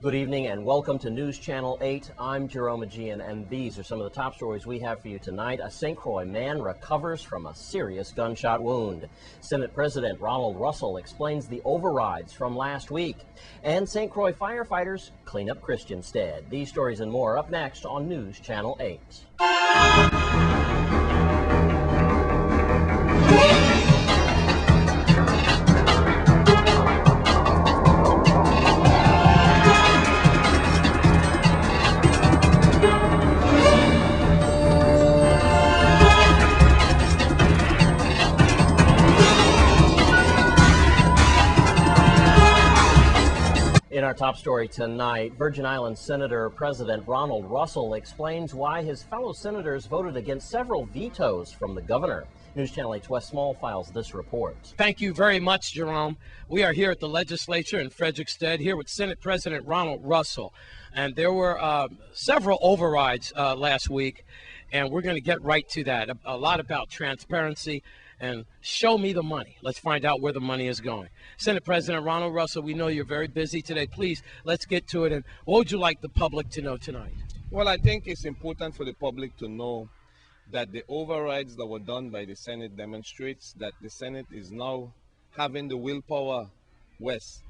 Good evening and welcome to News Channel 8. I'm Jerome Aegean, and these are some of the top stories we have for you tonight. A St. Croix man recovers from a serious gunshot wound. Senate President Ronald Russell explains the overrides from last week. And St. Croix firefighters clean up Christiansted. These stories and more up next on News Channel 8. In our top story tonight, Virgin Islands Senator President Ronald Russell explains why his fellow senators voted against several vetoes from the governor. News Channel 8's Wes Small files this report. Thank you very much, Jerome. We are here at the legislature in Frederiksted, here with Senate President Ronald Russell. And there were several overrides last week, and we're going to get right to that. A lot about transparency and show me the money. Let's find out where the money is going. Senate President Ronald Russell, we know you're very busy today. Please, let's get to it. And what would you like the public to know tonight? Well, I think it's important for the public to know that the overrides that were done by the Senate demonstrates that the Senate is now having the willpower, West,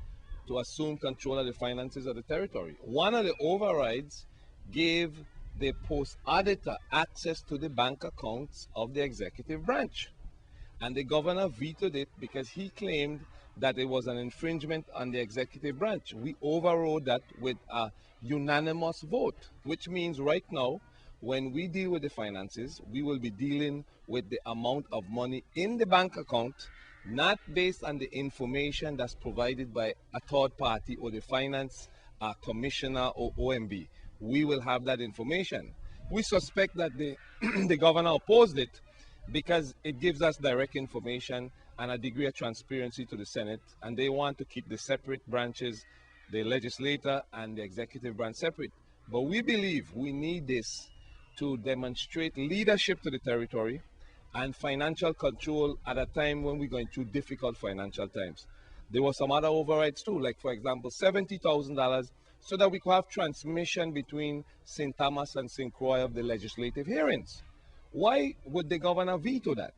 to assume control of the finances of the territory. One of the overrides gave the post auditor access to the bank accounts of the executive branch. And the governor vetoed it because he claimed that it was an infringement on the executive branch. We overrode that with a unanimous vote, which means right now, when we deal with the finances, we will be dealing with the amount of money in the bank account, not based on the information that's provided by a third party or the finance commissioner or OMB. We will have that information. We suspect that the governor opposed it because it gives us direct information and a degree of transparency to the Senate, and they want to keep the separate branches, the legislature and the executive branch separate. But we believe we need this to demonstrate leadership to the territory and financial control at a time when we're going through difficult financial times. There were some other overrides too, like for example, $70,000 so that we could have transmission between St. Thomas and St. Croix of the legislative hearings. Why would the governor veto that?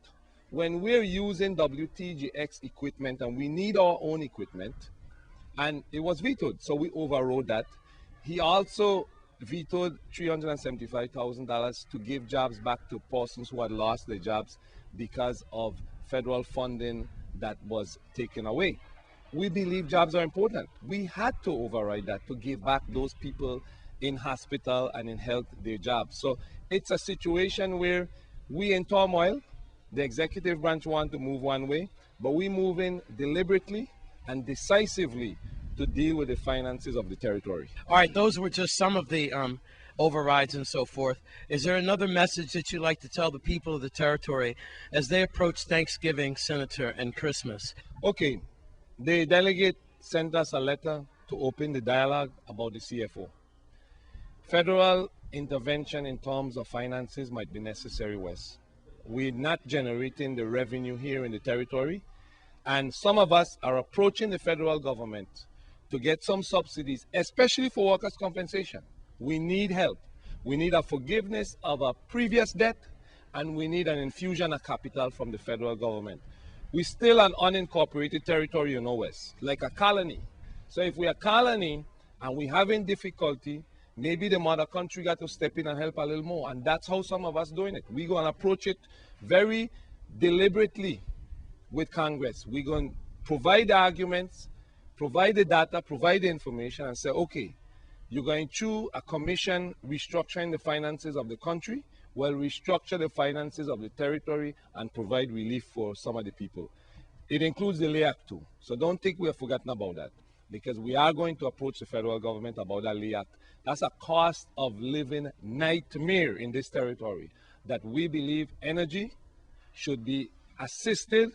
When we're using WTGX equipment and we need our own equipment, and it was vetoed, so we overrode that. He also vetoed $375,000 to give jobs back to persons who had lost their jobs because of federal funding that was taken away. We believe jobs are important. We had to override that to give back those people in hospital and in health their jobs. So it's a situation where we in turmoil, the executive branch want to move one way, but we move in deliberately and decisively to deal with the finances of the territory. All right, those were just some of the overrides and so forth. Is there another message that you'd like to tell the people of the territory as they approach Thanksgiving, Senator, and Christmas? Okay, the delegate sent us a letter to open the dialogue about the CFO. Federal intervention in terms of finances might be necessary, Wes. We're not generating the revenue here in the territory, and some of us are approaching the federal government to get some subsidies, especially for workers' compensation. We need help. We need a forgiveness of a previous debt, and we need an infusion of capital from the federal government. We're still an unincorporated territory, you know, Wes, like a colony. So if we're a colony and we're having difficulty, maybe the mother country got to step in and help a little more. And that's how some of us doing it. We're going to approach it very deliberately with Congress. We're going to provide the arguments, provide the data, provide the information, and say, okay, you're going through a commission restructuring the finances of the country. Well, restructure the finances of the territory and provide relief for some of the people. It includes the LEAC too. So don't think we have forgotten about that, because we are going to approach the federal government about that LEAC. That's a cost of living nightmare in this territory that we believe energy should be assisted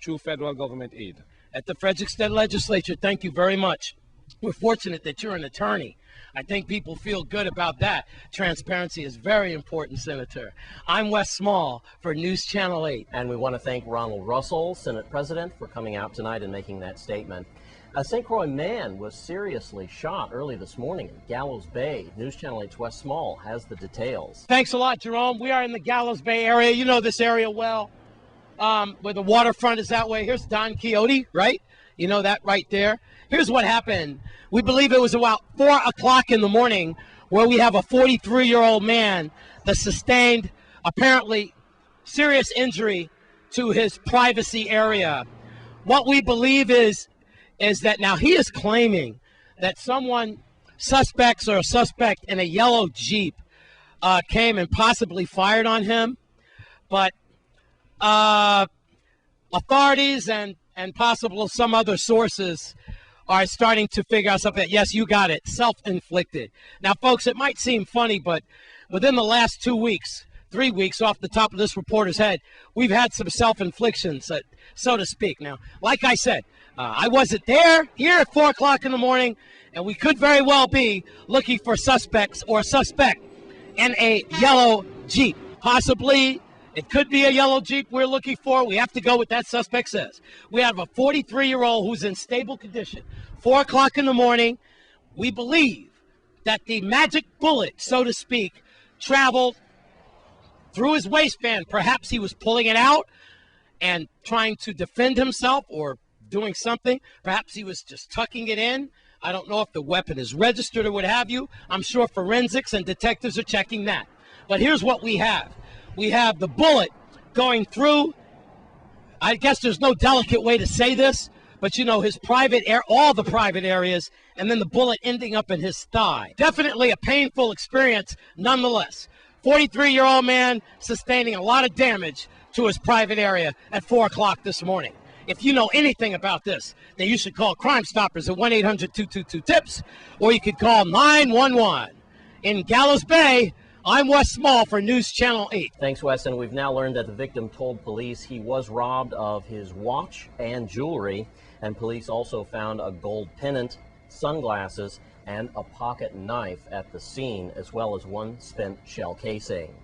through federal government aid. At the Frederiksted Legislature, thank you very much. We're fortunate that you're an attorney. I think people feel good about that. Transparency is very important, Senator. I'm Wes Small for News Channel 8. And we want to thank Ronald Russell, Senate President, for coming out tonight and making that statement. A St. Croix man was seriously shot early this morning in Gallows Bay. News Channel 8's Wes Small has the details. Thanks a lot, Jerome. We are in the Gallows Bay area. You know this area well, where the waterfront is that way. Here's Don Quixote, right? You know that right there. Here's what happened. We believe it was about 4 o'clock in the morning where we have a 43-year-old man that sustained apparently serious injury to his privacy area. What we believe is that now he is claiming that suspects or a suspect in a yellow Jeep came and possibly fired on him, but authorities and possible some other sources are starting to figure out something. Yes, you got it, self-inflicted. Now, folks, it might seem funny, but within the last 2 weeks, 3 weeks off the top of this reporter's head, we've had some self-inflictions, so to speak. Now, like I said, I wasn't there here at 4 o'clock in the morning, and we could very well be looking for suspects or a suspect in a yellow Jeep. Possibly it could be a yellow Jeep we're looking for. We have to go with that suspect says. We have a 43-year-old who's in stable condition. 4 o'clock in the morning, we believe that the magic bullet, so to speak, traveled through his waistband. Perhaps he was pulling it out and trying to defend himself or doing something. Perhaps he was just tucking it in. I don't know if the weapon is registered or what have you. I'm sure forensics and detectives are checking that. But here's what we have. We have the bullet going through, I guess there's no delicate way to say this, but you know, his private all the private areas, and then the bullet ending up in his thigh. Definitely a painful experience nonetheless. 43-year-old man sustaining a lot of damage to his private area at 4 o'clock this morning. If you know anything about this, then you should call Crime Stoppers at 1-800-222-TIPS, or you could call 911. In Gallows Bay, I'm Wes Small for News Channel 8. Thanks, Wes. And we've now learned that the victim told police he was robbed of his watch and jewelry, and police also found a gold pendant, sunglasses, and a pocket knife at the scene, as well as one spent shell casing.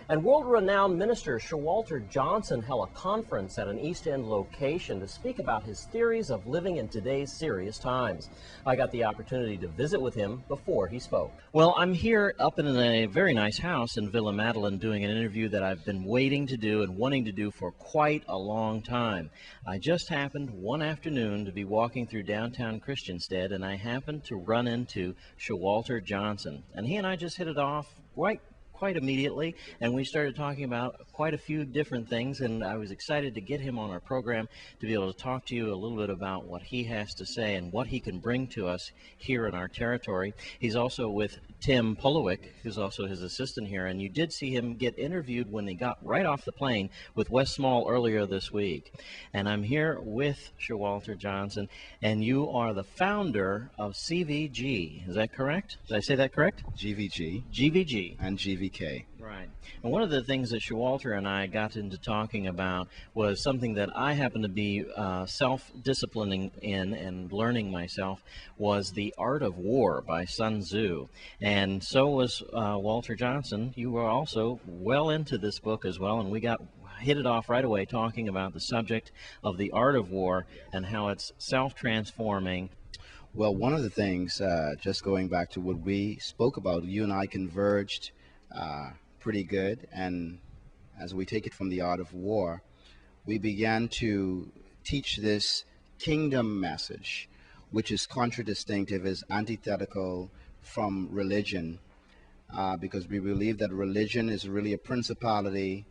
And world-renowned minister Showalter Johnson held a conference at an East End location to speak about his theories of living in today's serious times. I got the opportunity to visit with him before he spoke. Well, I'm here up in a very nice house in Villa Madeline doing an interview that I've been waiting to do and wanting to do for quite a long time. I just happened one afternoon to be walking through downtown Christiansted, and I happened to run into Showalter Johnson. And he and I just hit it off quite immediately, and we started talking about quite a few different things, and I was excited to get him on our program to be able to talk to you a little bit about what he has to say and what he can bring to us here in our territory. He's also with Tim Polowick, who's also his assistant here, and you did see him get interviewed when he got right off the plane with Wes Small earlier this week. And I'm here with Showalter Johnson, and you are the founder of CVG. Is that correct? Did I say that correct? GVG. GVG. And GVK. Right. And one of the things that Showalter and I got into talking about was something that I happen to be self-disciplining in and learning myself, was The Art of War by Sun Tzu. And so was Walter Johnson. You were also well into this book as well, and we hit it off right away talking about the subject of the art of war and how it's self-transforming. Well, one of the things, just going back to what we spoke about, you and I converged pretty good, and as we take it from the art of war, we began to teach this kingdom message, which is contradistinctive, is antithetical from religion, because we believe that religion is really a principality.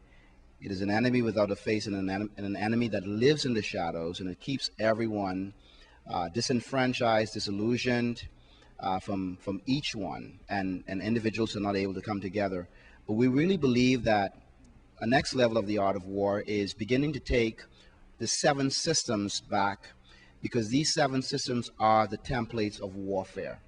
It is an enemy without a face, and an enemy that lives in the shadows, and it keeps everyone disenfranchised, disillusioned from each one, and individuals are not able to come together. But we really believe that a next level of the art of war is beginning to take the 7 systems back, because these 7 systems are the templates of warfare.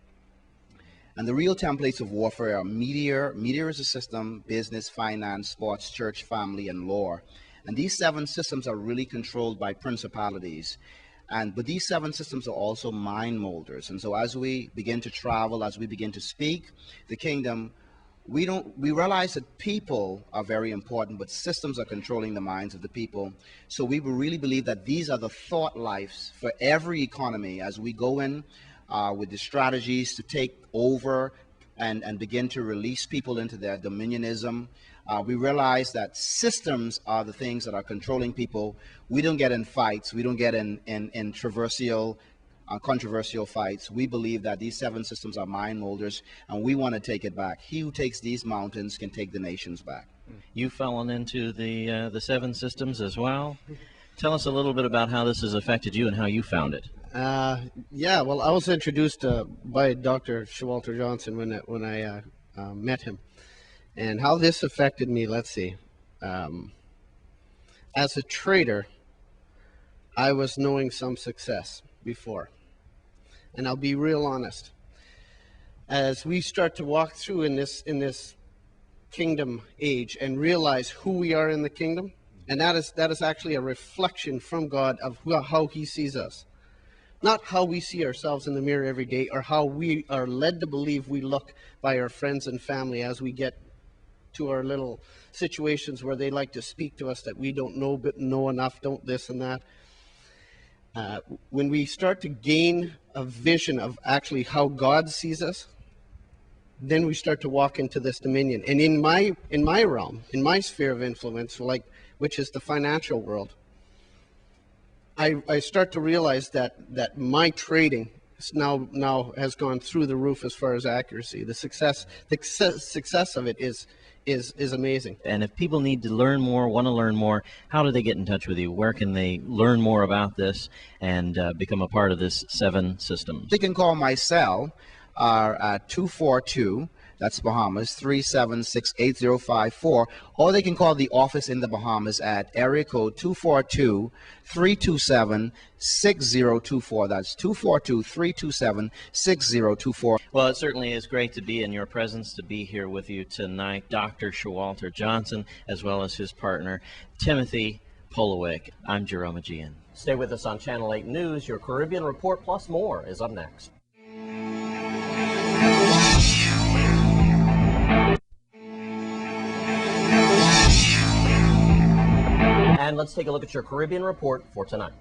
And the real templates of warfare are meteor. Meteor is a system: business, finance, sports, church, family, and law. And these 7 systems are really controlled by principalities. But these 7 systems are also mind molders. And so as we begin to travel, as we begin to speak the kingdom, we realize that people are very important, but systems are controlling the minds of the people. So we really believe that these are the thought lives for every economy as we go in with the strategies to take over and begin to release people into their dominionism. We realize that systems are the things that are controlling people. We don't get in fights. We don't get in controversial fights. We believe that these 7 systems are mind molders, and we want to take it back. He who takes these mountains can take the nations back. You've fallen into the 7 systems as well. Tell us a little bit about how this has affected you and how you found it. Yeah, well, I was introduced by Dr. Showalter Johnson when I met him. And how this affected me, let's see. As a trader, I was knowing some success before. And I'll be real honest. As we start to walk through in this kingdom age and realize who we are in the kingdom, and that is actually a reflection from God of how he sees us. Not how we see ourselves in the mirror every day, or how we are led to believe we look by our friends and family as we get to our little situations where they like to speak to us that we don't know enough, don't this and that. When we start to gain a vision of actually how God sees us, then we start to walk into this dominion. And in my realm, in my sphere of influence, which is the financial world, I start to realize that my trading now has gone through the roof as far as accuracy. The success of it is amazing. And if people need to learn more, want to learn more, how do they get in touch with you? Where can they learn more about this and become a part of this 7 systems? They can call my cell at 242, that's Bahamas, 376-8054, or they can call the office in the Bahamas at area code 242-327-6024. That's 242-327-6024. Well, it certainly is great to be in your presence, to be here with you tonight, Dr. Showalter Johnson, as well as his partner, Timothy Polowick. I'm Jerome Aegean. Stay with us on Channel 8 News. Your Caribbean Report plus more is up next. And let's take a look at your Caribbean Report for tonight.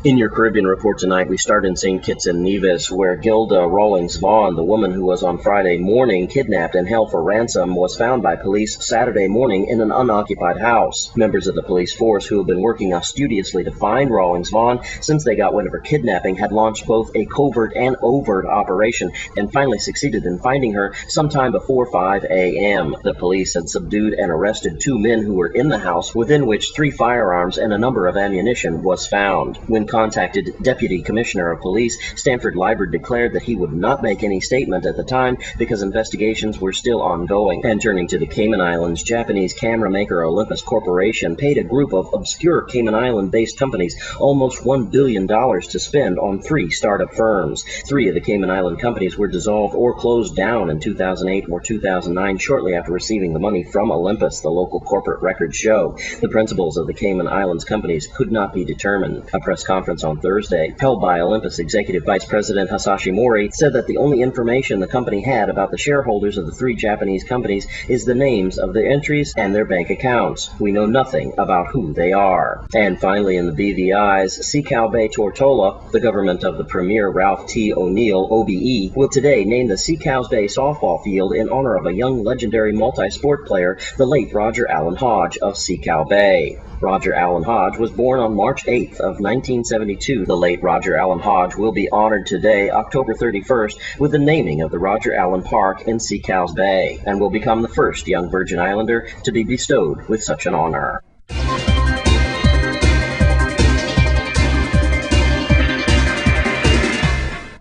In your Caribbean Report tonight, we start in St. Kitts and Nevis, where Gilda Rawlings Vaughn, the woman who was on Friday morning kidnapped and held for ransom, was found by police Saturday morning in an unoccupied house. Members of the police force, who have been working studiously to find Rawlings Vaughn since they got wind of her kidnapping, had launched both a covert and overt operation and finally succeeded in finding her sometime before 5 a.m. The police had subdued and arrested 2 men who were in the house, within which 3 firearms and a number of ammunition was found. When contacted Deputy Commissioner of Police Stanford Liebert declared that he would not make any statement at the time because investigations were still ongoing. And turning to the Cayman Islands, Japanese camera maker Olympus Corporation paid a group of obscure Cayman Island-based companies almost $1 billion to spend on 3 startup firms. 3 of the Cayman Island companies were dissolved or closed down in 2008 or 2009, shortly after receiving the money from Olympus, the local corporate records show. The principals of the Cayman Islands companies could not be determined. A press conference on Thursday, held by Olympus Executive Vice President Hasashi Mori, said that the only information the company had about the shareholders of the 3 Japanese companies is the names of their entries and their bank accounts. We know nothing about who they are. And finally, in the BVI's, Sego Bay Tortola, the government of the Premier Ralph T. O'Neill, OBE, will today name the Sego Bay softball field in honor of a young legendary multi-sport player, the late Roger Allen Hodge of Sego Bay. Roger Allen Hodge was born on March 8th of 1972. The late Roger Allen Hodge will be honored today, October 31st, with the naming of the Roger Allen Park in Sego Bay, and will become the first young Virgin Islander to be bestowed with such an honor.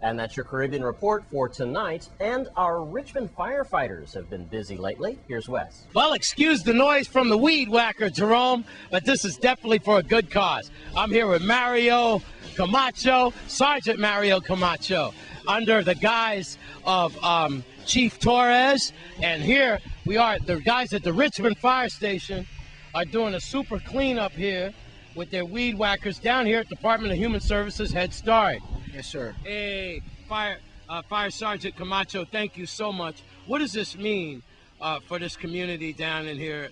And that's your Caribbean Report for tonight. And our Richmond firefighters have been busy lately. Here's Wes. Well, excuse the noise from the weed whacker, Jerome, but this is definitely for a good cause. I'm here with Mario Camacho, Sergeant Mario Camacho, under the guise of Chief Torres. And here we are, the guys at the Richmond Fire Station are doing a super cleanup here with their weed whackers down here at Department of Human Services Head Start. Yes, sir. Hey, Fire Sergeant Camacho, thank you so much. What does this mean for this community down in here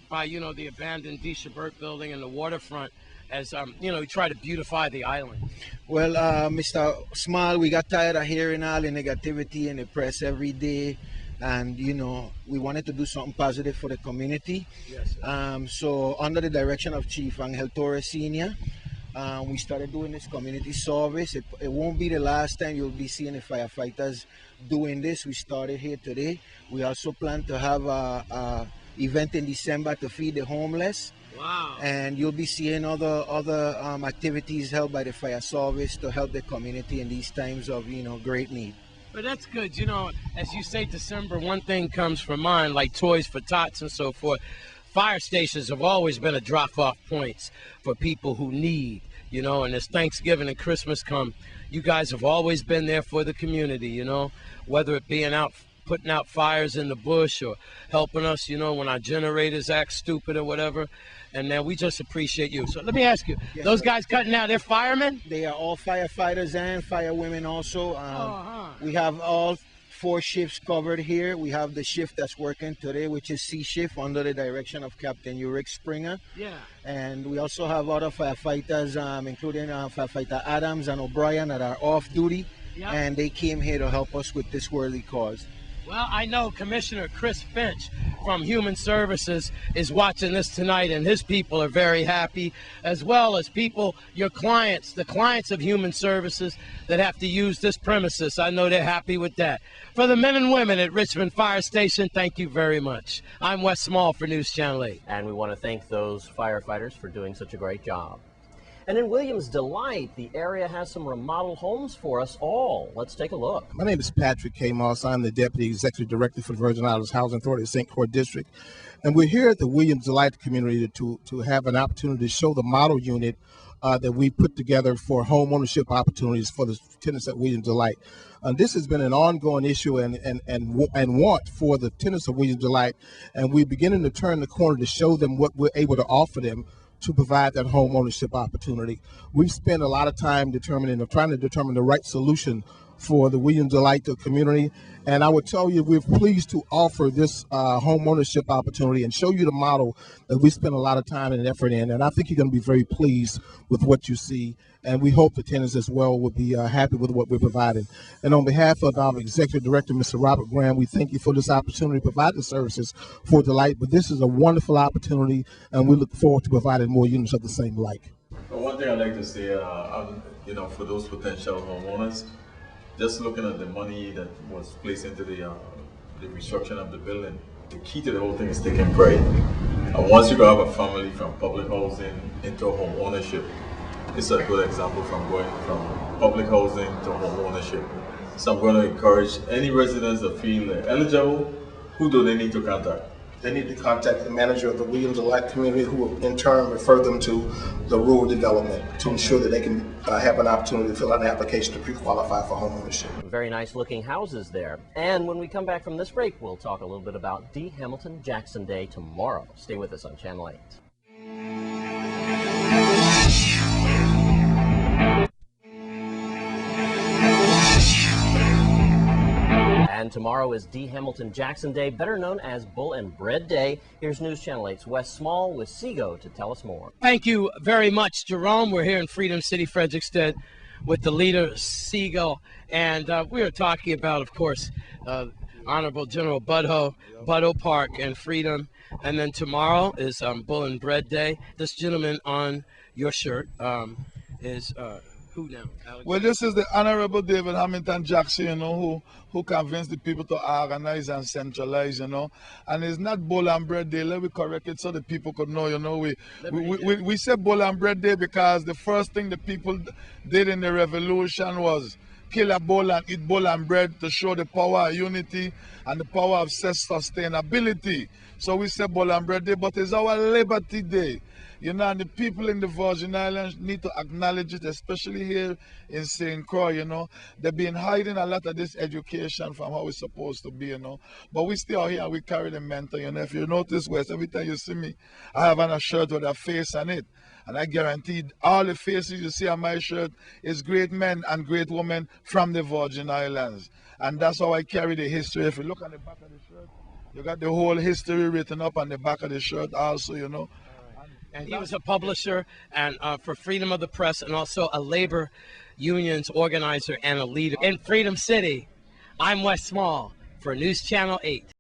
by, the abandoned D. Chabert building and the waterfront as, we try to beautify the island? Well, Mr. Small, we got tired of hearing all the negativity in the press every day. And, we wanted to do something positive for the community. Yes, sir. So under the direction of Chief Angel Torres Sr., we started doing this community service. It won't be the last time you'll be seeing the firefighters doing this. We started here today. We also plan to have a event in December to feed the homeless. Wow. And you'll be seeing other activities held by the fire service to help the community in these times of great need. But that's good. As you say, December, one thing comes from mind, like Toys for Tots and so forth. Fire stations have always been a drop-off points for people who need, and as Thanksgiving and Christmas come, you guys have always been there for the community, whether it being out putting out fires in the bush or helping us, when our generators act stupid or whatever. And now we just appreciate you. So let me ask you, Yes, those sir. guys cutting out, they're firemen? They are all firefighters and firewomen also. We have all 4 shifts covered here. We have the shift that's working today, which is C shift under the direction of Captain Uric Springer. Yeah. And we also have other firefighters, including firefighter Adams and O'Brien that are off duty. Yep. And they came here to help us with this worthy cause. Well, I know Commissioner Chris Finch from Human Services is watching this tonight, and his people are very happy, as well as people, your clients, the clients of Human Services that have to use this premises. I know they're happy with that. For the men and women at Richmond Fire Station, thank you very much. I'm Wes Small for News Channel 8. And we want to thank those firefighters for doing such a great job. And in Williams Delight, the area has some remodel homes for us all. Let's take a look. My name is Patrick K. Moss. I'm the Deputy Executive Director for the Virgin Islands Housing Authority of St. Croix District. And we're here at the Williams Delight community to have an opportunity to show the model unit that we put together for home ownership opportunities for the tenants at Williams Delight. This has been an ongoing issue and want for the tenants of Williams Delight. And we're beginning to turn the corner to show them what we're able to offer them to provide that home ownership opportunity. We've spent a lot of time trying to determine the right solution for the Williams Delight community. And I would tell you, we're pleased to offer this home ownership opportunity and show you the model that we spent a lot of time and effort in. And I think you're going to be very pleased with what you see. And we hope the tenants as well will be happy with what we're providing. And on behalf of our Executive Director, Mr. Robert Graham, we thank you for this opportunity to provide the services for Delight. But this is a wonderful opportunity, and we look forward to providing more units of the same like. Well, one thing I'd like to say, for those potential homeowners, just looking at the money that was placed into the restructuring of the building, the key to the whole thing is taking pride. And once you go have a family from public housing into home ownership, it's a good example from going from public housing to home ownership. So I'm going to encourage any residents that feel they're eligible. Who do they need to contact? They need to contact the manager of the Williams Delight community, who will in turn refer them to the rural development to ensure that they can have an opportunity to fill out an application to pre-qualify for home ownership. Very nice looking houses there. And when we come back from this break, we'll talk a little bit about D. Hamilton Jackson Day tomorrow. Stay with us on Channel 8. And tomorrow is D. Hamilton Jackson Day, better known as Bull and Bread Day. Here's News Channel 8's Wes Small with Sego to tell us more. Thank you very much, Jerome. We're here in Freedom City, Frederickstead, with the leader, Sego. And we are talking about, of course, Honorable General Butto Park and Freedom. And then tomorrow is Bull and Bread Day. This gentleman on your shirt is... who now? Alex? Well, this is the Honorable David Hamilton Jackson, who convinced the people to organize and centralize, And it's not Bowl and Bread Day. Let me correct it so the people could know, We say Bowl and Bread Day because the first thing the people did in the revolution was kill a bowl and eat bowl and bread to show the power of unity and the power of sustainability. So we say Bowl and Bread Day, but it's our Liberty Day. You know, and the people in the Virgin Islands need to acknowledge it, especially here in St. Croix, you know. They've been hiding a lot of this education from how it's supposed to be, you know. But we stay out here and we carry the mentor, you know. If you notice, Wes, every time you see me, I have on a shirt with a face on it. And I guarantee all the faces you see on my shirt is great men and great women from the Virgin Islands. And that's how I carry the history. If you look on the back of the shirt, you got the whole history written up on the back of the shirt also, you know. And he was a publisher and for Freedom of the Press, and also a labor unions organizer and a leader in Freedom City. I'm Wes Small for News Channel 8.